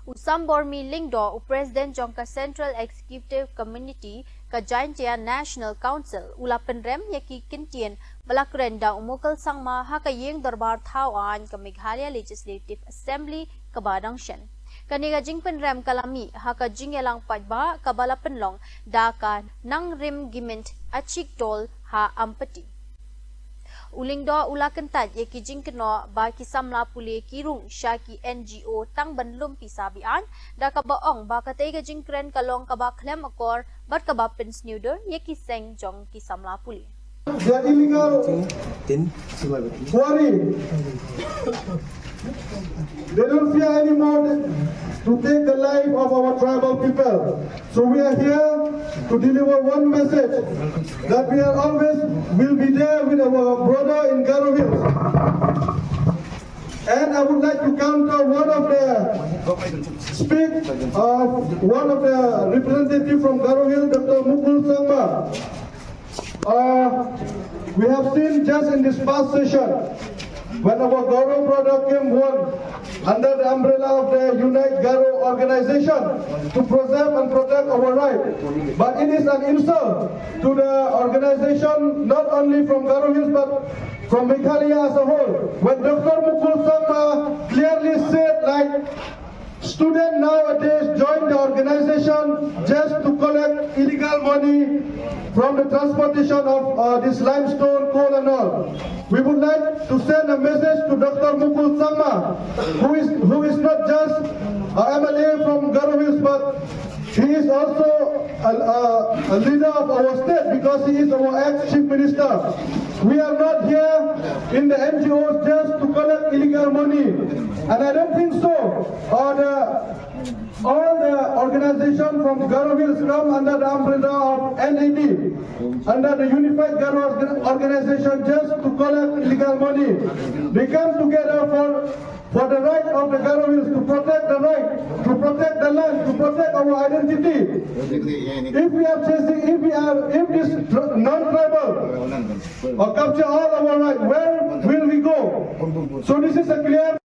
Usam Bormi Lingdo, President Jongka Central Executive Committee ka JNC National Council, Ula Pynrem yaki Kyntien, Balakrenda Mukul Sangma hakayeng darbar thawan ka Meghalaya Legislative Assembly ka Badangshan. Kaniga jing Pynrem kalami haka jing elang padba kabala penlong daka nang rim giment achik tol ha ampati. Uling do ula kentat ye kijing keno ba ki Samla puli kirung syaki NGO tang banlum pisabian da ka baong ba katay ka jing kren kalong ka ba klem akor bat ka ba pins neuder ye ki seng jong ki Samla puli. They are illegal quarry. They don't fear anymore to take the life of our tribal people. So we are here to deliver one message that we are always will be there with our brother in Garo Hills. And I would like to counter one of the one of the representatives from Garo Hills, Dr. Mukul Sangma. We have seen just in this past session when our Garo brother came one under the umbrella of the Unite Garo organization to preserve and protect our rights. But it is an insult to the organization not only from Garo Hills but from Meghalaya as a whole. When Dr. Mukul Sangma clearly said like students nowadays join the organization just to collect illegal money from the transportation of this limestone, coal and all. We would like to send a message to Dr. Mukul Sangma, who is not just a MLA from Garo Hills, but he is also a leader of our state because he is our ex-chief minister. We are not here in the NGOs just to collect illegal money. And I don't think so. All the organizations from Garo Hills come under the umbrella of NAD, under the Unified Garo organization just to collect illegal money. They come together for the right of the Garo Hills to protect the right, to protect the land, to protect our identity. If we are chasing, if this non-tribal capture all our rights, where will we go? So this is a clear